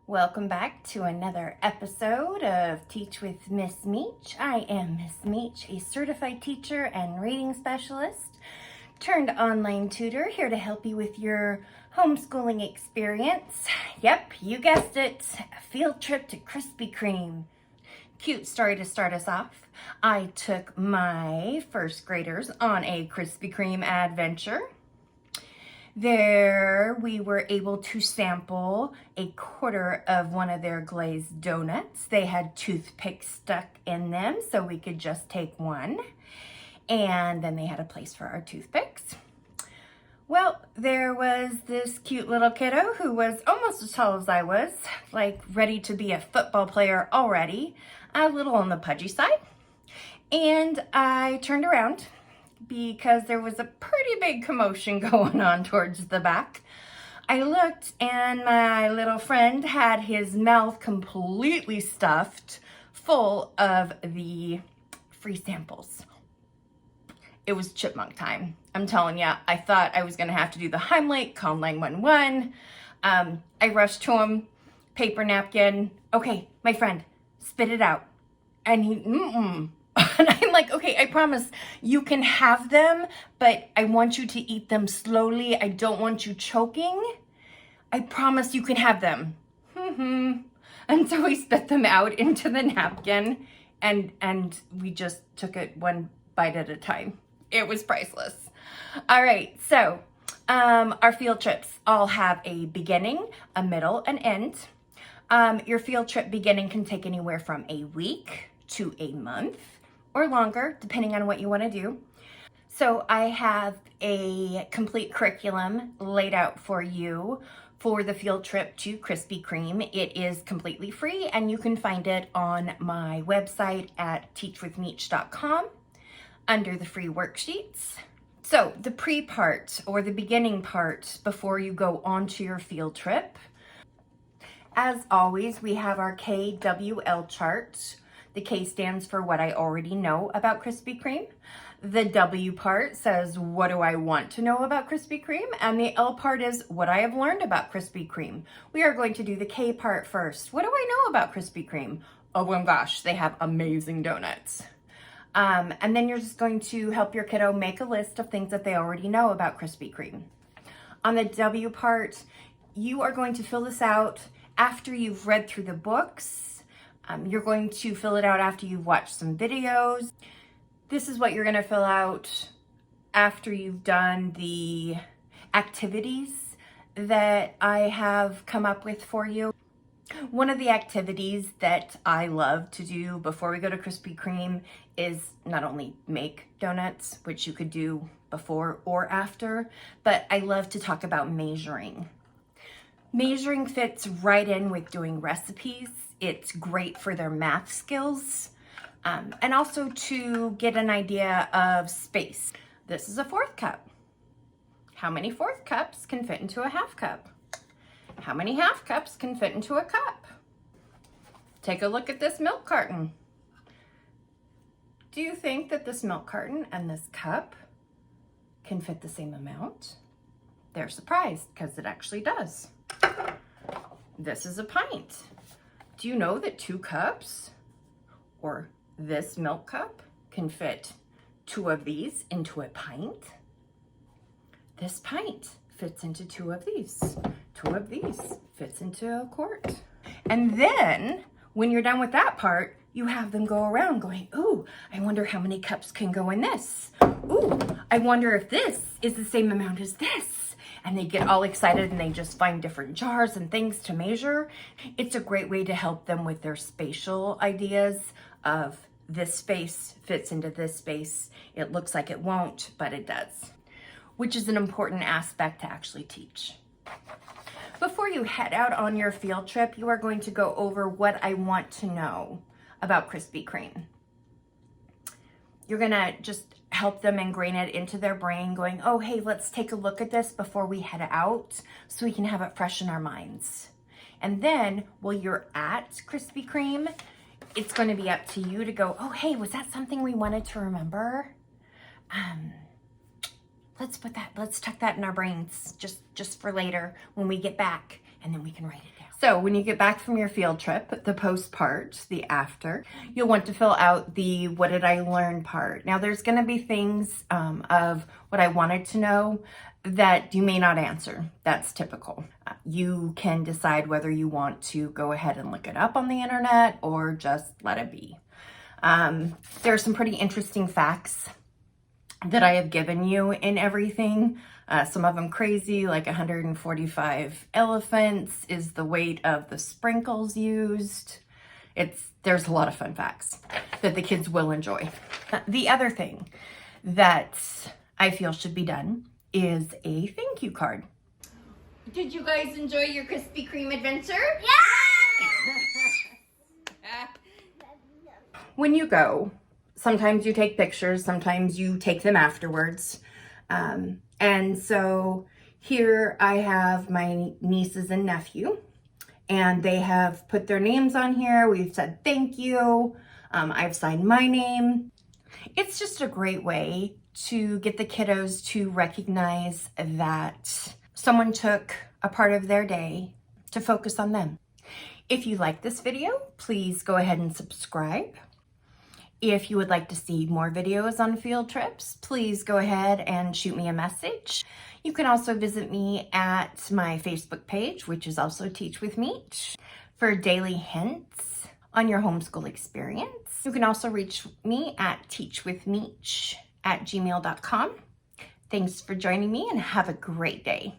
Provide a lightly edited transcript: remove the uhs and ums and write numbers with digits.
Welcome back to another episode of Teach with Miss Meech. I am Miss Meech, a certified teacher and reading specialist turned online tutor, here to help you with your homeschooling experience. Yep, you guessed it, a field trip to Krispy Kreme. Cute story to start us off. I took my first graders on a Krispy Kreme adventure. There, we were able to sample a quarter of one of their glazed donuts. They had toothpicks stuck in them, so we could just take one. And then they had a place for our toothpicks. Well, there was this cute little kiddo who was almost as tall as I was, like ready to be a football player already, a little on the pudgy side. And I turned around because there was a pretty big commotion going on towards the back. I looked and my little friend had his mouth completely stuffed full of the free samples. It was chipmunk time. I'm telling you, I thought I was gonna have to do the Heimlich, call 911. I rushed to him, paper napkin. Okay, my friend, spit it out. And he, And I'm like, okay, I promise you can have them, but I want you to eat them slowly. I don't want you choking. I promise you can have them. And so we spit them out into the napkin and we just took it one bite at a time. It was priceless. All right, so our field trips all have a beginning, a middle, and end. Your field trip beginning can take anywhere from a week to a month or longer, depending on what you want to do. So I have a complete curriculum laid out for you for the field trip to Krispy Kreme. It is completely free and you can find it on my website at teachwithmeech.com under the free worksheets. So the pre-part or the beginning part before you go on to your field trip. As always, we have our KWL chart. The K stands for what I already know about Krispy Kreme. The W part says, what do I want to know about Krispy Kreme? And the L part is what I have learned about Krispy Kreme. We are going to do the K part first. What do I know about Krispy Kreme? Oh my gosh, they have amazing donuts. And then you're just going to help your kiddo make a list of things that they already know about Krispy Kreme. On the W part, you are going to fill this out after you've read through the books. You're going to fill it out after you've watched some videos. This is what you're going to fill out after you've done the activities that I have come up with for you. One of the activities that I love to do before we go to Krispy Kreme is not only make donuts, which you could do before or after, but I love to talk about measuring. Measuring fits right in with doing recipes. It's great for their math skills and also to get an idea of space. This is a fourth cup. How many fourth cups can fit into a half cup? How many half cups can fit into a cup? Take a look at this milk carton. Do you think that this milk carton and this cup can fit the same amount? They're surprised because it actually does. This is a pint. Do you know that 2 cups or this milk cup can fit 2 of these into a pint? This pint fits into 2 of these. 2 of these fits into a quart. And then when you're done with that part, you have them go around going, ooh, I wonder how many cups can go in this. Ooh, I wonder if this is the same amount as this. And they get all excited and they just find different jars and things to measure. It's a great way to help them with their spatial ideas of this space fits into this space. It looks like it won't, but it does, which is an important aspect to actually teach. Before you head out on your field trip, you are going to go over what I want to know about Krispy Kreme. You're gonna just help them ingrain it into their brain going, oh, hey, let's take a look at this before we head out so we can have it fresh in our minds. And then while you're at Krispy Kreme, it's gonna be up to you to go, oh, hey, was that something we wanted to remember? Let's tuck that in our brains just for later when we get back and then we can write it down. So when you get back from your field trip, the post part, the after, you'll want to fill out the what did I learn part. Now there's going to be things of what I wanted to know that you may not answer. That's typical. You can decide whether you want to go ahead and look it up on the internet or just let it be. There are some pretty interesting facts that I have given you in everything. Some of them crazy, like 145 elephants is the weight of the sprinkles used. There's a lot of fun facts that the kids will enjoy. The other thing that I feel should be done is a thank you card. Did you guys enjoy your Krispy Kreme adventure? Yeah! When you go, sometimes you take pictures, sometimes you take them afterwards. And so here I have my nieces and nephew, and they have put their names on here. We've said thank you. I've signed my name. It's just a great way to get the kiddos to recognize that someone took a part of their day to focus on them. If you like this video, please go ahead and subscribe. If you would like to see more videos on field trips, please go ahead and shoot me a message. You can also visit me at my Facebook page, which is also Teach with Meech, for daily hints on your homeschool experience. You can also reach me at teachwithmeech@gmail.com. Thanks for joining me and have a great day.